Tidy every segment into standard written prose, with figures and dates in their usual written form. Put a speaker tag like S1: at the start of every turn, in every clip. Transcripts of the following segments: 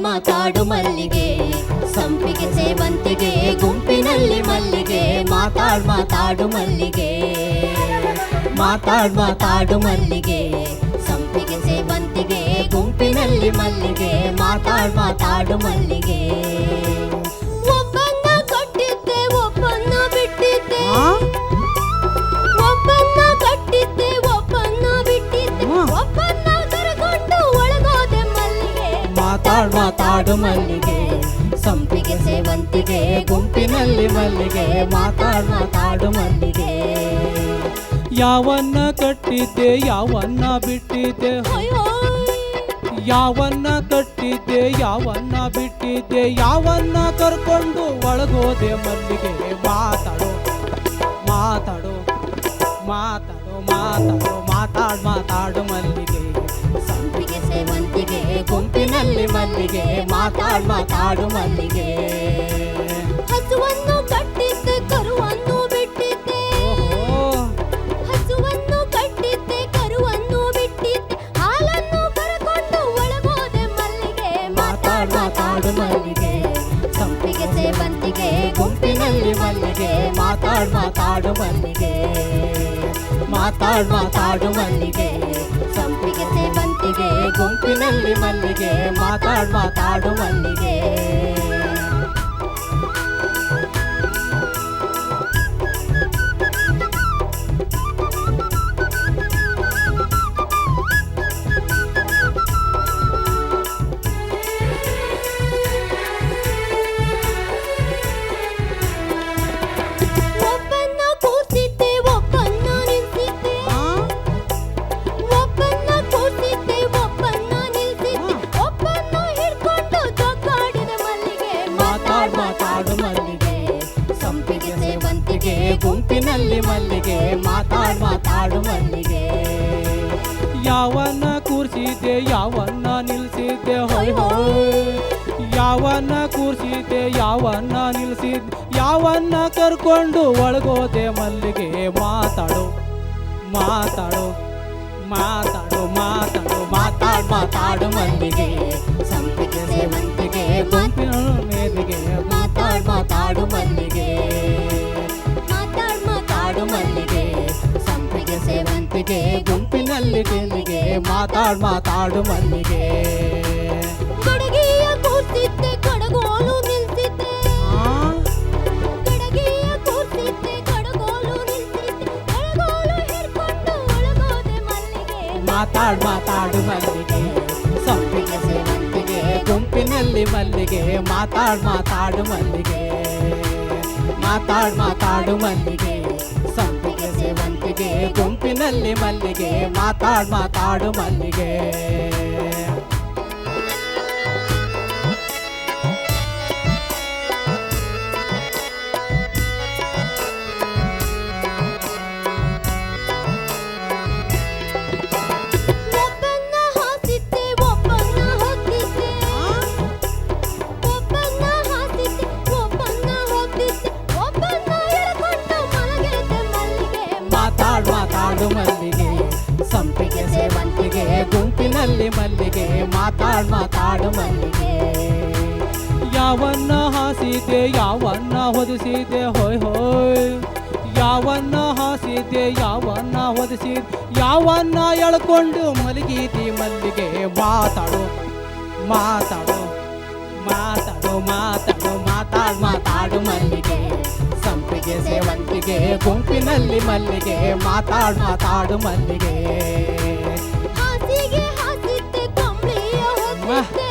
S1: ಮಾತಾಡು ಮಲ್ಲಿಗೆ ಸಂಪಿಗೆ ಸೇವಂತಿಗೆ ಗುಂಪಿನಲ್ಲಿ ಮಲ್ಲಿಗೆ ಮಾತಾಡು ಮಲ್ಲಿಗೆ ಮಾತಾಡು ಮಲ್ಲಿಗೆ ಸಂಪಿಗೆ ಸೇವಂತಿಗೆ ಗುಂಪಿನಲ್ಲಿ ಮಲ್ಲಿಗೆ ಮಾತಾಡು ಮಲ್ಲಿಗೆ ಒಬ್ಬನ್ನ ಕಟ್ಟಿದ್ದೆ ಒಬ್ಬನ್ನ ಬಿಟ್ಟಿದ್ದೆ ಒಬ್ಬನ್ನ ಕಟ್ಟಿದ್ದೆ ಒಬ್ಬನ್ನ ಬಿಟ್ಟಿದ್ದೆ ಒಬ್ಬನ್ನ ಕರೆಕೊಂಡು ಒಳಗೋದೆ ಮಲ್ಲಿಗೆ ಮಾತಾಡು ಮಲ್ಲಿಗೆ ಸಂಪಿಗೆ ಸೇವಂತಿಗೆ ಗುಂಪಿನಲ್ಲಿ ಮಲ್ಲಿಗೆ ಮಾತಾಡು ಮಲ್ಲಿಗೆ
S2: ಯಾವನ್ನ ಕಟ್ಟಿದ್ದೆ ಯಾವನ್ನ ಬಿಟ್ಟಿದ್ದೆ ಯಾವನ್ನ ಕಟ್ಟಿದ್ದೆ ಯಾವನ್ನ ಬಿಟ್ಟಿದ್ದೆ ಯಾವನ್ನ ಕರ್ಕೊಂಡು ಒಳಗೋದೆ ಮಲ್ಲಿಗೆ ಮಾತಾಡು ಮಾತಾಡು ಮಾತಾಡು ಮಾತಾಡು ಮಾತಾಡು ಮಲ್ಲಿಗೆ
S1: ಸಂಪಿಗೆ ಸೇವಂತಿಗೆ ಗುಂಪಿನಲ್ಲಿ ಮಲ್ಲಿಗೆ ಮಾತಾಡು ಮಲ್ಲಿಗೆ ಹಸುವನ್ನು ಕಟ್ಟಿದ್ದೆ ಕರುವನ್ನು ಬಿಟ್ಟಿದ್ದೆ ಹಸುವನ್ನು ಕಟ್ಟಿದ್ದೆ ಕರುವನ್ನು ಬಿಟ್ಟಿದ್ದೆ ಹಾಲನ್ನು ಕರಕೊಂಡು ಒಳಗೋದೆ ಮಲ್ಲಿಗೆ ಮಾತಾಡು ಮಲ್ಲಿಗೆ ಸಂಪಿಗೆ ಸೇವಂತಿಗೆ ಗುಂಪಿನಲ್ಲಿ ಮಲ್ಲಿಗೆ ಮಾತಾಡು ಮಲ್ಲಿಗೆ ಮಾತಾಡು ಮಲ್ಲಿಗೆ ಸಂಪಿಗೆ ಸೇವಂತಿಗೆ ಗುಂಪಿನಲ್ಲಿ ಮಲ್ಲಿಗೆ ಮಾತಾಡು ಮಲ್ಲಿಗೆ ಮಾತಾಡು ಮಲ್ಲಿಗೆ ಸಂಪಿಗೆ ಸೇವಂತಿಗೆ ಗುಂಪಿನಲ್ಲಿ ಮಲ್ಲಿಗೆ ಮಾತಾಡು ಮಲ್ಲಿಗೆ
S2: ಯಾವನ್ನ ಕೂರ್ಸಿದ್ದೆ ಯಾವನ್ನ ನಿಲ್ಸಿದ್ದೆ ಹೊಯ್ ಹೋಯ್ ಯಾವನ್ನ ಕೂರ್ಸಿದ್ದೆ ಯಾವನ್ನ ನಿಲ್ಸಿದ್ದೆ ಯಾವನ್ನ ಕರ್ಕೊಂಡು ಒಳಗೋದೆ ಮಲ್ಲಿಗೆ ಮಾತಾಡು ಮಾತಾಡು ಮಾತಾಡು ಮಾತಾಡು
S1: ಮಾತಾಡು ಮಲ್ಲಿಗೆ ಸಂಪಿಗೆ ಸೇವಂತಿಗೆ
S2: ಗುಂಪಿನ ಮೇಲಿಗೆ
S1: ಮಾತಾಡು ಮಲ್ಲಿಗೆ ಮಾತಾಡು ಮಲ್ಲಿಗೆ ಸಂಪಿಗೆ ಸೇವಂತಿಗೆ
S2: ಗುಂಪಿನಲ್ಲಿ ಗೆಲ್ಲಿಗೆ ಮಾತಾಡು ಮಲ್ಲಿಗೆ
S1: ಕಡಗಿಯ ಕೂರ್ಸಿದ್ದೆ ಕಡಗೋಲು ನಿಲ್ಸಿದ್ದೆ ಕಡಗಿಯ ಕೂರ್ಸಿದ್ದೆ ಕಡಗೋಲು ನಿಲ್ಸಿದ್ದೆ ಕಡಗೋಲು ಹಿಡ್ಕೊಂಡು ಒಳಗೋದೆ ಮಲ್ಲಿಗೆ
S2: ಮಾತಾಡು ಮಲ್ಲಿಗೆ ಸಂಪಿಗೆ ಸೇವಂತಿಗೆ ಗುಂಪಿನಲ್ಲಿ ಮಲ್ಲಿಗೆ ಮಾತಾಡು ಮಲ್ಲಿಗೆ ಮಾತಾಡು ಮಲ್ಲಿಗೆ ಸಂಪಿಗೆ ಸೇವಂತಿಗೆ ಗುಂಪಿನಲ್ಲಿ ಮಲ್ಲಿಗೆ ಮಾತಾಡು ಮಲ್ಲಿಗೆ ಮಾತಾಡು ಮಲ್ಲಿಗೆ ಸಂಪಿಗೆ ಸೇವಂತಿಗೆ ಗುಂಪಿನಲ್ಲಿ ಮಲ್ಲಿಗೆ ಮಾತಾಡು ಮಲ್ಲಿಗೆ ಯಾವನ್ನ ಹಾಸಿದೆ ಯಾವನ್ನ ಹೊದಿಸಿದೆ ಹೊಯ್ ಹೋಯ್ ಯಾವನ್ನ ಹಾಸಿದೆ ಯಾವನ್ನ ಹೊದಿಸಿದೆ ಯಾವನ್ನ ಎಳ್ಕೊಂಡು ಮಲಗಿದಿ ಮಲ್ಲಿಗೆ ಮಾತಾಡು ಮಾತಾಡು ಮಾತಾಡು ಮಾತಾಡು ಮಲ್ಲಿಗೆ ಸಂಪಿಗೆ ಸೇವಂತಿಗೆ ಗುಂಪಿನಲ್ಲಿ ಮಲ್ಲಿಗೆ ಮಾತಾಡು ಮಲ್ಲಿಗೆ
S1: ಹಾಸಿಗೆ ಹಾಸಿದ್ದೆ ಕಂಬಳಿಯ ಹೊತ್ತಿದ್ದೆ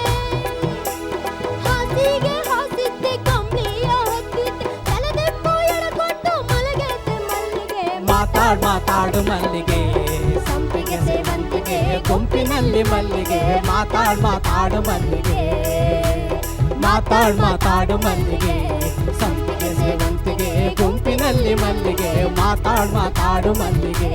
S1: ಹಾಸಿಗೆ ಹಾಸಿದ್ದೆ ಕಂಬಳಿಯ ಹೊತ್ತಿದ್ದೆ ತಲೆದೆಂಬು ಎಳಕೊಂಡು ಮಲಗೆದ್ದೆ ಮಲ್ಲಿಗೆ
S2: ಮಾತಾಡು ಮಲ್ಲಿಗೆ ಸಂಪಿಗೆ ಸೇವಂತಿಗೆ ಗುಂಪಿನಲ್ಲಿ ಮಲ್ಲಿಗೆ ಮಾತಾಡು ಮಲ್ಲಿಗೆ ಮಾತಾಡು ಮಲ್ಲಿಗೆ ಸಂಪಿಗೆ ಸೇವಂತಿಗೆ ಗುಂಪಿನಲ್ಲಿ ಮಲ್ಲಿಗೆ ಮಾತಾಡು ಮಲ್ಲಿಗೆ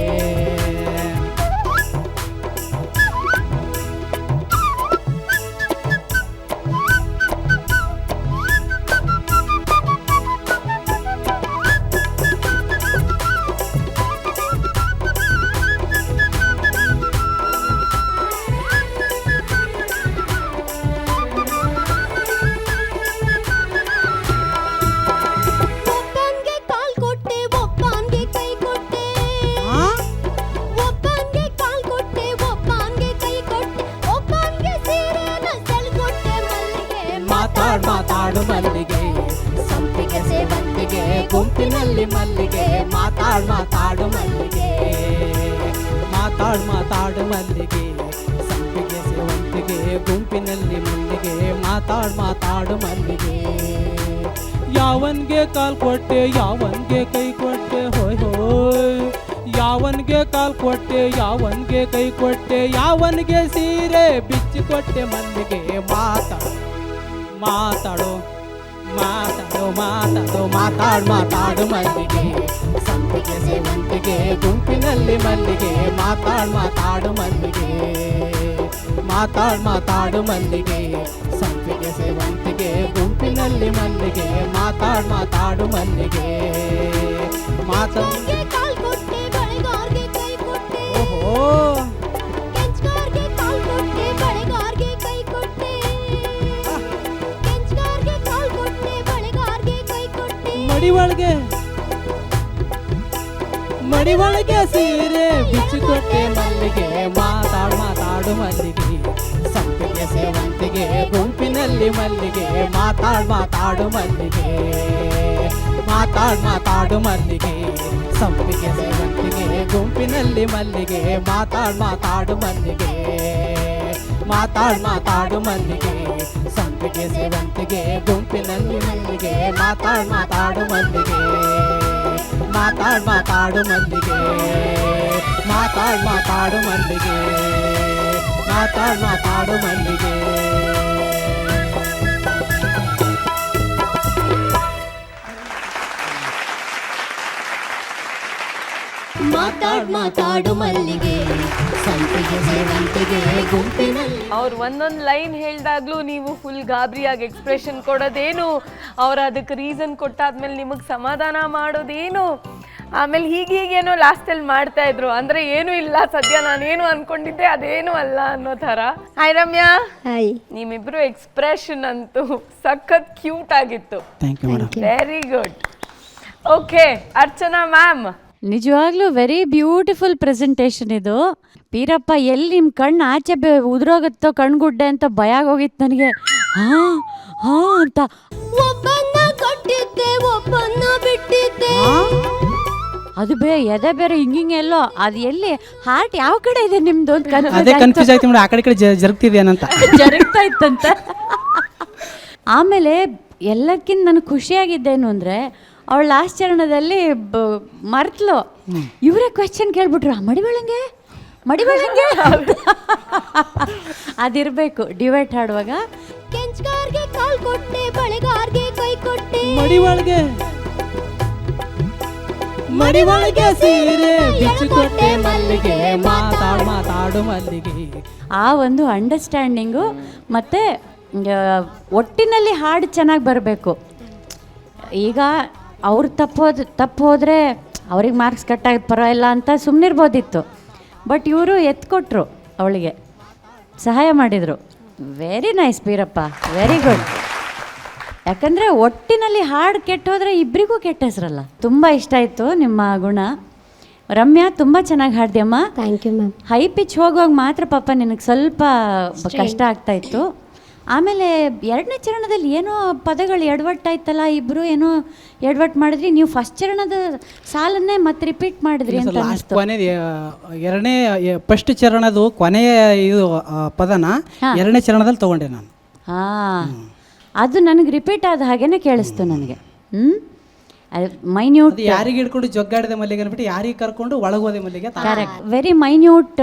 S2: ಗುಂಪಿನಲ್ಲಿ ಮಲ್ಲಿಗೆ ಮಾತಾಡು ಮಾತಾಡು ಮಲ್ಲಿಗೆ ಮಾತಾಡು ಮಾತಾಡು ಮಲ್ಲಿಗೆ ಸಂಪಿಗೆ ಸೇವಂತಿಗೆ ಗುಂಪಿನಲ್ಲಿ ಮಲ್ಲಿಗೆ ಮಾತಾಡು ಮಾತಾಡು ಮಲ್ಲಿಗೆ ಯಾವನ್ಗೆ ಕಾಲ್ ಕೊಟ್ಟೆ ಯಾವನ್ಗೆ ಕೈ ಕೊಟ್ಟೆ ಹೋಯ್ ಹೋಯ್ ಯಾವನ್ಗೆ ಕಾಲ್ ಕೊಟ್ಟೆ ಯಾವನ್ಗೆ ಕೈ ಕೊಟ್ಟೆ ಯಾವನ್ಗೆ ಸೀರೆ ಬಿಚ್ಚಿ ಕೊಟ್ಟೆ ಮಲ್ಲಿಗೆ ಮಾತಾಡು ಮಾತಾಡು ಮಾತಾಡು ಮಾತಾಡು ಮಾತಾಡು ಮಾತಾಡು ಮಲ್ಲಿಗೆ ಸಂಪಿಗೆ ಸೇವಂತಿಗೆ ಗುಂಪಿನಲ್ಲಿ ಮಲ್ಲಿಗೆ ಮಾತಾಡು ಮಾತಾಡು ಮಲ್ಲಿಗೆ ಮಾತಾಡು ಮಾತಾಡು ಮಲ್ಲಿಗೆ ಸಂಪಿಗೆ ಸೇವಂತಿಗೆ ಗುಂಪಿನಲ್ಲಿ ಮಲ್ಲಿಗೆ ಮಾತಾಡು ಮಾತಾಡು ಮಲ್ಲಿಗೆ ಮಾತಾಡು
S1: ಕಾಲ್ ಕೊಟ್ಟೆ ಬಳೆಗಾರ್ಗೆ ಕೈ ಕೊಟ್ಟೆ
S2: ಓಹೋ
S1: ಕೆಂಚ್ಗಾರ್ಗೆ ಕಾಲ್ ಕೊಟ್ಟೆ ಬಳೆಗಾರ್ಗೆ ಕೈ ಕೊಟ್ಟೆ ಕೆಂಚ್ಗಾರ್ಗೆ ಕಾಲ್ ಕೊಟ್ಟೆ ಬಳೆಗಾರ್ಗೆ ಕೈ ಕೊಟ್ಟೆ
S2: ಮಡಿವಳಿಗೆ ಸೀರೆ ಬಿಚ್ಚಿಕೊಟ್ಟೆ ಮಲ್ಲಿಗೆ ಮಾತಾಡು ಮಾತಾಡು ಮಲ್ಲಿಗೆ ಸಂಪಿಗೆ ಸೇವಂತಿಗೆ ಗುಂಪಿನಲ್ಲಿ ಮಲ್ಲಿಗೆ ಮಾತಾಡು ಮಾತಾಡು ಮಲ್ಲಿಗೆ ಮಾತಾಡು ಮಾತಾಡು ಮಲ್ಲಿಗೆ ಸಂಪಿಗೆ ಸೇವಂತಿಗೆ ಗುಂಪಿನಲ್ಲಿ ಮಲ್ಲಿಗೆ ಮಾತಾಡು ಮಾತಾಡು ಮಲ್ಲಿಗೆ ಮಾತಾಡು ಮಾತಾಡು ಮಲ್ಲಿಗೆ ಸಂಪಿಗೆ ಸೇವಂತಿಗೆ ಗುಂಪಿನಲ್ಲಿ ಮಲ್ಲಿಗೆ ಮಾತಾಡು ಮಾತಾಡು ಮಲ್ಲಿಗೆ ಮಾತಾಡು ಮಾತಾಡು ಮಲ್ಲಿಗೆ ಮಾತಾಡು ಮಾತಾಡು ಮಲ್ಲಿಗೆ ಮಾತಾಡು ಮಾತಾಡು ಮಲ್ಲಿಗೆ
S1: ಮಾತಾಡ್ ಮಾತಾಡು ಮಲ್ಲಿಗೆ ಸಂಪಿಗೆ ಸೇವಂತಿಗೆ ಗುಂಪಿನಲ್ಲಿ
S3: ಅವ್ರು ಒಂದೊಂದು ಲೈನ್ ಹೇಳ್ದಾಗ್ಲೂ ನೀವು ಫುಲ್ ಗಾಬರಿಯಾಗಿ ಎಕ್ಸ್ಪ್ರೆಷನ್ ಕೊಡೋದೇನು, ಅವ್ರು ಅದಕ್ಕೆ ರೀಸನ್ ಕೊಟ್ಟಾದ್ಮೇಲೆ ನಿಮಗೆ ಸಮಾಧಾನ ಮಾಡೋದೇನು, ಆಮೇಲೆ ಹೀಗೇನೋ ಲಾಸ್ಟಲ್ಲಿ ಮಾಡ್ತಾ ಇದ್ರು. ಅಂದ್ರೆ ಏನೂ ಇಲ್ಲ, ಸದ್ಯ ನಾನೇನು ಅನ್ಕೊಂಡಿದ್ದೆ ಅದೇನು ಅಲ್ಲ ಅನ್ನೋ ಥರ. ಹಾಯ್ ರಮ್ಯಾ.
S1: ಹಾಯ್.
S3: ನಿಮ್ಮಿಬ್ರು ಎಕ್ಸ್ಪ್ರೆಷನ್ ಅಂತೂ ಸಖತ್ ಕ್ಯೂಟ್ ಆಗಿತ್ತು.
S2: Thank you madam.
S3: Very good. Okay, Archana ma'am.
S4: ನಿಜವಾಗ್ಲೂ ವೆರಿ ಬ್ಯೂಟಿಫುಲ್ ಪ್ರೆಸೆಂಟೇಷನ್ ಇದು. ಪೀರಪ್ಪ ಎಲ್ಲಿ ನಿಮ್ಮ ಕಣ್ಣು ಆಚೆ ಉದುರೋಗುತ್ತೋ ಕಣ್ಗುಡ್ಡೆ ಅಂತ ಭಯ ಆಗೋಗಿತ್ತು ನನಗೆ. ಹಾಂ ಹಾಂ ಅಂತ
S1: ಒಬ್ಬನ್ನ ಕೊಟ್ಟಿದ್ದೆ ಒಬ್ಬನ್ನ ಬಿಟ್ಟಿದ್ದೆ.
S4: ಅದು ಎದೆ ಬೇರೆ ಹಿಂಗೆಲ್ಲೋ ಅದು ಎಲ್ಲಿ ಹಾರ್ಟ್ ಯಾವ ಕಡೆ ಇದೆ ನಿಮ್ದು ಅಂತ
S2: ಅದೇ ಕನ್ಫ್ಯೂಸ್ ಆಯ್ತು ಮೇಡಮ್, ಆ ಕಡೆ ಕಡೆ ಜರುಗ್ತಿದೇನಂತ
S4: ಜರುಗ್ತಾ ಇತ್ತಂತ. ಆಮೇಲೆ ಎಲ್ಲಕ್ಕಿಂತ ನನಗೆ ಖುಷಿಯಾಗಿದ್ದೇನು ಅಂದರೆ ಅವಳು ಲಾಸ್ಟ್ ಚರಣದಲ್ಲಿ ಮರ್ತಲು ಇವರೇ ಕ್ವೆಶ್ಚನ್ ಕೇಳ್ಬಿಟ್ರು, ಮಡಿಬಳಂಗೆ ಮಡಿಬಳಂಗೆ ಅದಿರಬೇಕು ಡಿಬೇಟ್ ಆಡುವಾಗ.
S1: ಕೆಂಚ್ಗಾರ್ಗೆ ಕಾಲ್ ಕೊಟ್ಟೆ ಬಳೆಗಾರ್ಗೆ ಕೈ ಕೊಟ್ಟೆ
S2: ಮಡಿವಳಿಗೆ ಸೀರೆ ಬಿಚ್ಚಿಕೊಟ್ಟೆ ಮಲ್ಲಿಗೆ ಮಾತಾಡು ಮಾತಾಡು ಮಲ್ಲಿಗೆ.
S4: ಆ ಒಂದು ಅಂಡರ್ಸ್ಟ್ಯಾಂಡಿಂಗು ಮತ್ತು ಒಟ್ಟಿನಲ್ಲಿ ಹಾಡು ಚೆನ್ನಾಗಿ ಬರಬೇಕು. ಈಗ ಅವ್ರು ತಪ್ಪು ಹೋದರೆ ಅವ್ರಿಗೆ ಮಾರ್ಕ್ಸ್ ಕಟ್ಟಾಗಿ ಪರವಾಗಿಲ್ಲ ಅಂತ ಸುಮ್ಮನಿರ್ಬೋದಿತ್ತು. ಬಟ್ ಇವರು ಎತ್ಕೊಟ್ರು, ಅವಳಿಗೆ ಸಹಾಯ ಮಾಡಿದರು. Very nice Beerappa, very good. ಯಾಕಂದರೆ ಒಟ್ಟಿನಲ್ಲಿ ಹಾಡು ಕೆಟ್ಟೋದ್ರೆ ಇಬ್ಬರಿಗೂ ಕೆಟ್ಟ ಹೆಸರಲ್ಲ. ತುಂಬ ಇಷ್ಟ ಆಯಿತು ನಿಮ್ಮ ಗುಣ. ರಮ್ಯಾ, ತುಂಬ ಚೆನ್ನಾಗಿ ಹಾಡ್ದಮ್ಮ.
S1: Thank you ma'am.
S4: High pitch ಹೋಗುವಾಗ ಮಾತ್ರ ಪಾಪ ನಿನಗೆ ಸ್ವಲ್ಪ ಕಷ್ಟ ಆಗ್ತಾಯಿತ್ತು. ಆಮೇಲೆ ಎರಡನೇ ಚರಣದಲ್ಲಿ ಏನೋ ಪದಗಳು ಎಡವಟ್ಟಾಯ್ತಲ್ಲ, ಇಬ್ಬರು ಏನೋ ಎಡವಟ್ಟು ಮಾಡಿದ್ರಿ. ನೀವು ಫಸ್ಟ್ ಚರಣದ ಸಾಲನ್ನೇ ಮತ್ತೆ ರಿಪೀಟ್ ಮಾಡಿದ್ರಿ ಅಂತ ಅನಿಸ್ತು.
S2: ಎರಡನೇ ಫಸ್ಟ್ ಚರಣದು ಕೊನೆಯ ಇದು ಪದನ ಎರಡನೇ ಚರಣದಲ್ಲಿ ತಗೊಂಡೆ ನಾನು.
S4: ಹಾಂ, ಅದು ನನಗೆ ರಿಪೀಟ್ ಆದ ಹಾಗೇನೆ ಕೇಳಿಸ್ತು ನನಗೆ. ಮೈನ್ಯೂಟ್
S2: ಯಾರಿಗೆ ಹಿಡ್ಕೊಂಡು ಜೊಗ್ಗಾಡಿದೆ ಮಲ್ಲಿಗೆ ಅಂದ್ಬಿಟ್ಟು ಯಾರಿಗೆ ಕರ್ಕೊಂಡು ಒಳಗೋದೆ ಮಲ್ಲಿಗೆ.
S4: ಕರೆಕ್ಟ್, ವೆರಿ ಮೈನ್ಯೂಟ್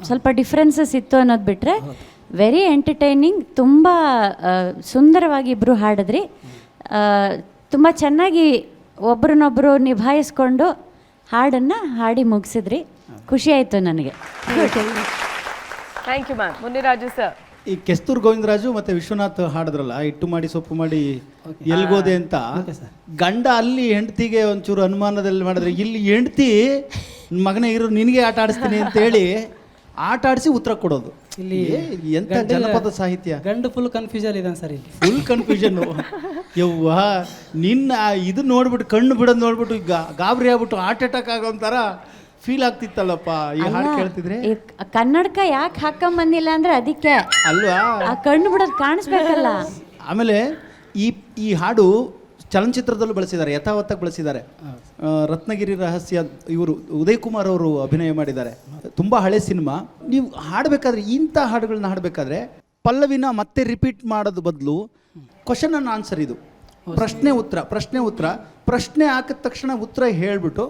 S4: ಸ್ವಲ್ಪ ಡಿಫ್ರೆನ್ಸಸ್ ಇತ್ತು ಅನ್ನೋದು ಬಿಟ್ಟರೆ ವೆರಿ ಎಂಟರ್ಟೈನಿಂಗ್. ತುಂಬ ಸುಂದರವಾಗಿ ಇಬ್ಬರು ಹಾಡಿದ್ರಿ. ತುಂಬ ಚೆನ್ನಾಗಿ ಒಬ್ರನ್ನೊಬ್ಬರು ನಿಭಾಯಿಸ್ಕೊಂಡು ಹಾಡನ್ನು ಹಾಡಿ ಮುಗಿಸಿದ್ರಿ. ಖುಷಿ ಆಯಿತು ನನಗೆ.
S3: Thank you ma'am. Muniraju sir.
S5: ಈ ಕೆಸ್ತೂರ್ ಗೋವಿಂದರಾಜು ಮತ್ತೆ ವಿಶ್ವನಾಥ್ ಹಾಡಿದ್ರಲ್ಲ, ಇಟ್ಟು ಮಾಡಿ ಸೊಪ್ಪು ಮಾಡಿ ಎಲ್ಗೋದೆ ಅಂತ, ಗಂಡ ಅಲ್ಲಿ ಹೆಂಡತಿಗೆ ಒಂಚೂರು ಅನುಮಾನದಲ್ಲಿ ಮಾಡಿದ್ರೆ, ಇಲ್ಲಿ ಹೆಂಡತಿ ಮಗನೇ ಇರೋ ನಿನಗೆ ಆಟ ಆಡಿಸ್ತೀನಿ ಅಂತ ಹೇಳಿ ಆಟ ಆಡಿಸಿ ಉತ್ತರ ಕೊಡೋದು. ಇಲ್ಲಿ ಎಂತ ಜನಪದ ಸಾಹಿತ್ಯ.
S2: ಗಂಡು ಫುಲ್ ಕನ್ಫ್ಯೂಷನ್ ಇದೆ ಸರ್, ಇಲ್ಲಿ
S5: ಫುಲ್ ಕನ್ಫ್ಯೂಷನ್. ಯವ್ವ ನಿನ್ನ ಇದು ನೋಡ್ಬಿಟ್ಟು ಕಣ್ಣು ಬಿಡೋದು ನೋಡ್ಬಿಟ್ಟು ಗಾಬರಿ ಆಗ್ಬಿಟ್ಟು ಹಾರ್ಟ್ ಅಟ್ಯಾಕ್ ಆಗೋಂಥರ ಫೀಲ್ ಆಗ್ತಿತ್ತಲ್ಲಪ್ಪ ಈ ಹಾಡು ಕೇಳ್ತಿದ್ರೆ.
S4: ಕನ್ನಡಕ ಯಾಕೆ ಹಾಕೊಂಬಂದಿಲ್ಲ ಅಂದ್ರೆ ಅದಕ್ಕೆ
S5: ಅಲ್ವಾ,
S4: ಆ ಕಣ್ಣು ಬಿಡೋದು ಕಾಣಿಸ್ಬೇಕಲ್ಲ.
S5: ಆಮೇಲೆ ಈ ಹಾಡು ಚಲನಚಿತ್ರದಲ್ಲೂ ಬಳಸಿದ್ದಾರೆ, ಯಥಾವತ್ತಾಗಿ ಬಳಸಿದ್ದಾರೆ. ರತ್ನಗಿರಿ ರಹಸ್ಯ ಇವರು ಉದಯ್ ಕುಮಾರ್ ಅವರು ಅಭಿನಯ ಮಾಡಿದ್ದಾರೆ. ತುಂಬ ಹಳೆ ಸಿನಿಮಾ. ನೀವು ಹಾಡಬೇಕಾದ್ರೆ ಇಂಥ ಹಾಡುಗಳನ್ನ ಹಾಡಬೇಕಾದ್ರೆ ಪಲ್ಲವಿನ ಮತ್ತೆ ರಿಪೀಟ್ ಮಾಡೋದು ಬದಲು ಕ್ವಶನ್ ಆ್ಯಂಡ್ ಆನ್ಸರ್, ಇದು ಪ್ರಶ್ನೆ ಉತ್ತರ. ಪ್ರಶ್ನೆ ಹಾಕಿದ ತಕ್ಷಣ ಉತ್ತರ ಹೇಳಿಬಿಟ್ಟು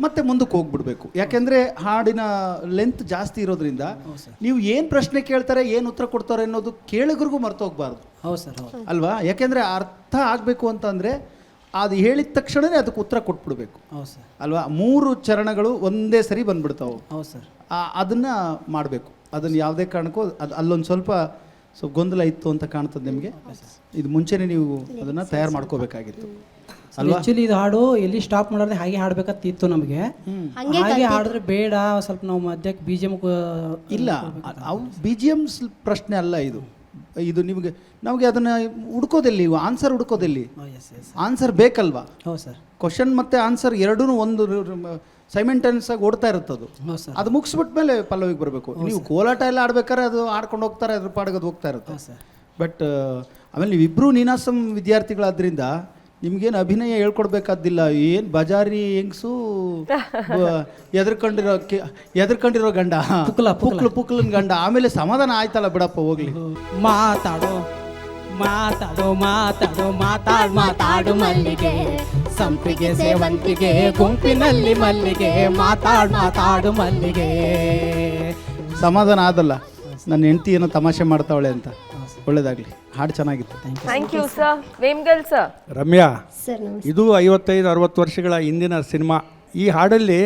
S5: ಮತ್ತೆ ಮುಂದಕ್ಕೆ ಹೋಗ್ಬಿಡ್ಬೇಕು. ಯಾಕೆಂದರೆ ಹಾಡಿನ ಲೆಂತ್ ಜಾಸ್ತಿ ಇರೋದ್ರಿಂದ ನೀವು ಏನು ಪ್ರಶ್ನೆ ಕೇಳ್ತಾರೆ, ಏನು ಉತ್ತರ ಕೊಡ್ತಾರೆ ಅನ್ನೋದು ಕೇಳಿಗ್ರಿಗೂ ಮರ್ತೋಗ್ಬಾರ್ದು.
S2: ಹೌದು ಸರ್, ಹೌದು
S5: ಅಲ್ವಾ? ಯಾಕೆಂದರೆ ಅರ್ಥ ಆಗಬೇಕು ಅಂತಂದರೆ ಅದು ಹೇಳಿದ ತಕ್ಷಣವೇ ಅದಕ್ಕೆ ಉತ್ತರ ಕೊಟ್ಬಿಡ್ಬೇಕು.
S2: ಹೌದು ಸರ್,
S5: ಅಲ್ವಾ? 3 ಚರಣಗಳು ಒಂದೇ ಸರಿ ಬಂದ್ಬಿಡ್ತಾವೆ.
S2: ಹೌದು ಸರ್.
S5: ಅದನ್ನು ಮಾಡಬೇಕು. ಅದನ್ನು ಯಾವುದೇ ಕಾರಣಕ್ಕೂ ಅಲ್ಲೊಂದು ಸ್ವಲ್ಪ ಗೊಂದಲ ಇತ್ತು ಅಂತ ಕಾಣ್ತದೆ ನಿಮಗೆ. ಇದು ಮುಂಚೆನೇ ನೀವು ಅದನ್ನು ತಯಾರು ಮಾಡ್ಕೋಬೇಕಾಗಿತ್ತು ಅಲ್ವಾ?
S2: ಆ್ಯಕ್ಚುಲಿ ಇದು ಹಾಡು ಎಲ್ಲಿ ಸ್ಟಾಪ್ ಮಾಡಿದ್ರೆ ಹಾಗೆ ಹಾಡ್ಬೇಕಂತ ಇತ್ತು ನಮಗೆ. ಹಾಗೆ ಹಾಡಿದ್ರೆ ಬೇಡ, ಸ್ವಲ್ಪ ನಾವು ಮಧ್ಯಕ್ಕೆ ಬಿ ಜಿ ಎಮ್
S5: ಇಲ್ಲ, ಅವು ಬಿ ಜಿ ಎಮ್ಸ್ ಪ್ರಶ್ನೆ ಅಲ್ಲ ಇದು. ನಮಗೆ ಅದನ್ನು ಹುಡ್ಕೋದೆಲ್ಲಿ, ಆನ್ಸರ್ ಹುಡ್ಕೋದೆಲ್ಲಿ, ಆನ್ಸರ್ ಬೇಕಲ್ವಾ?
S2: ಹೌದು ಸರ್.
S5: ಕ್ವಶನ್ ಮತ್ತು ಆನ್ಸರ್ ಎರಡೂ ಒಂದು ಸೈಮೆಂಟೆನ್ಸ್ ಆಗಿ ಓಡ್ತಾ ಇರುತ್ತದು.
S2: ಹೌದು ಸರ್.
S5: ಅದು ಮುಗಿಸ್ಬಿಟ್ಟ ಮೇಲೆ ಪಲ್ಲವಿಗೆ ಬರಬೇಕು. ನೀವು ಕೋಲಾಟ ಎಲ್ಲ ಆಡ್ಬೇಕಾದ್ರೆ ಅದು ಆಡ್ಕೊಂಡು ಹೋಗ್ತಾರೆ, ಅದ್ರ ಪಾಡಿಗೆ ಅದು ಹೋಗ್ತಾ ಇರುತ್ತೆ. ಬಟ್ ಆಮೇಲೆ ನೀವಿಬ್ಬರು ನೀನಾಸಂ ವಿದ್ಯಾರ್ಥಿಗಳಾದ್ರಿಂದ ನಿಮ್ಗೇನು ಹೇಳ್ಕೊಡ್ಬೇಕಾದಿಲ್ಲ. ಏನು ಬಜಾರಿ ಹೆಂಗಸು ಎದ್ರಕೊಂಡಿರೋ ಗಂಡ, ಪುಕ್ಲನ್ ಗಂಡ, ಆಮೇಲೆ ಸಮಾಧಾನ ಆಯ್ತಲ್ಲ ಬಿಡಪ್ಪ, ಹೋಗ್ಲಿ.
S2: ಮಾತಾಡು ಮಾತಾಡು ಮಲ್ಲಿಗೆ, ಸಂಪಿಗೆ ಸೇವಂತಿಗೆ ಗುಂಪಿನಲ್ಲಿ ಮಲ್ಲಿಗೆ, ಮಾತಾಡು ಮಲ್ಲಿಗೆ.
S5: ಸಮಾಧಾನ ಆದಲ್ಲ, ನನ್ನ ಹೆಂಡತಿ ಏನೋ ತಮಾಷೆ ಮಾಡ್ತಾವಳೆ ಅಂತ. ಒಳ್ಳೇದಾಗಲಿ, ಹಾಡು ಚೆನ್ನಾಗಿತ್ತು.
S3: Thank you sir. Vemgal sir.
S6: Ramya,
S1: sir ನಮಸ್ತೆ.
S6: ಇದು 55-60 ವರ್ಷಗಳ ಹಿಂದಿನ ಸಿನಿಮಾ. ಈ ಹಾಡಲ್ಲಿ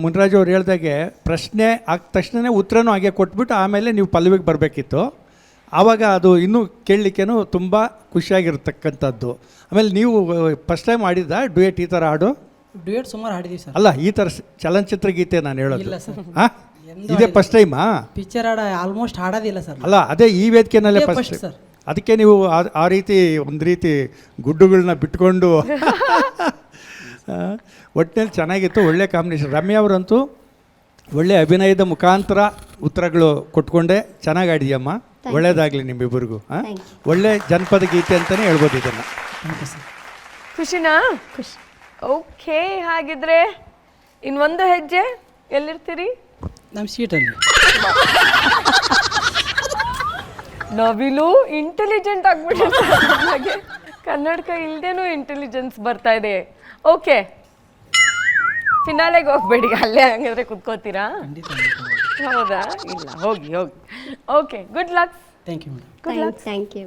S6: ಮುನ್ರಾಜ್ ಅವ್ರು ಹೇಳ್ದಾಗೆ ಪ್ರಶ್ನೆ ಆದ ತಕ್ಷಣ ಉತ್ತರನೂ ಹಾಗೆ ಕೊಟ್ಬಿಟ್ಟು ಆಮೇಲೆ ನೀವು ಪಲ್ಲವಿಗೆ ಬರಬೇಕಿತ್ತು. ಆವಾಗ ಅದು ಇನ್ನೂ ಕೇಳಲಿಕ್ಕೇನು ತುಂಬ ಖುಷಿಯಾಗಿರ್ತಕ್ಕಂಥದ್ದು. ಆಮೇಲೆ ನೀವು ಫಸ್ಟ್ ಟೈಮ್ ಮಾಡಿದ್ದ ಡುಯೆಟ್ ಈ ಥರ ಹಾಡು?
S2: ಡುಯೆಟ್ ಸುಮಾರು ಹಾಡಿದೀವಿ ಸರ್.
S6: ಅಲ್ಲ, ಈ ಥರ ಚಲನಚಿತ್ರ ಗೀತೆ ನಾನು ಹೇಳೋದು.
S2: ಇಲ್ಲ ಸರ್.
S6: ಹಾಂ, ಇದೇ ಫಸ್ಟ್ ಟೈಮಾ?
S2: ಪಿಕ್ಚರ್ ಹಾಡ ಆಲ್ಮೋಸ್ಟ್ ಹಾಡೋದಿಲ್ಲ ಸರ್.
S6: ಅಲ್ಲ, ಅದೇ ಈ ವೇದಿಕೆನಲ್ಲೇ ಫಸ್ಟ್
S2: ಸರ್.
S6: ಅದಕ್ಕೆ ನೀವು ಆ ರೀತಿ ಒಂದು ರೀತಿ ಗುಡ್ಡುಗಳನ್ನ ಬಿಟ್ಕೊಂಡು ಒಟ್ಟಿನಲ್ಲಿ ಚೆನ್ನಾಗಿತ್ತು. ಒಳ್ಳೆ ಕಾಂಬಿನೇಷನ್. ರಮ್ಯಾ ಅವರಂತೂ ಒಳ್ಳೆ ಅಭಿನಯದ ಮುಖಾಂತರ ಉತ್ತರಗಳು ಕೊಟ್ಕೊಂಡೆ. ಚೆನ್ನಾಗಿ ಆಡಿಯಮ್ಮ. ಒಳ್ಳೇದಾಗಲಿ ನಿಮ್ಮಿಬ್ಬರಿಗೂ. ಒಳ್ಳೆ ಜನಪದ ಗೀತೆ ಅಂತಲೇ ಹೇಳ್ಬೋದು ಇದನ್ನು.
S3: ಖುಷಿನಾ? ಖುಷಿ. ಓಕೆ, ಹಾಗಿದ್ರೆ ಇನ್ನೊಂದು ಹೆಜ್ಜೆ ಎಲ್ಲಿರ್ತೀರಿ?
S2: ನಮ್ಮ ಸೀಟಲ್ಲಿ.
S3: ನವಿಲು ಇಂಟೆಲಿಜೆಂಟ್ ಆಗ್ಬಿಟ್ಟಿದೆ. ಕನ್ನಡಕ ಇಲ್ದೇನೂ ಇಂಟೆಲಿಜೆನ್ಸ್ ಬರ್ತಾ ಇದೆ. ಓಕೆ, ಫಿನಾಲೆಗೆ ಹೋಗ್ಬೇಡಿ, ಅಲ್ಲೇ ಹಂಗಾದ್ರೆ ಕುತ್ಕೋತೀರಾ? ಹೌದಾ? ಇಲ್ಲ, ಹೋಗಿ. Okay, good luck.
S2: Thank you madam.
S3: Good luck.
S1: Thank you.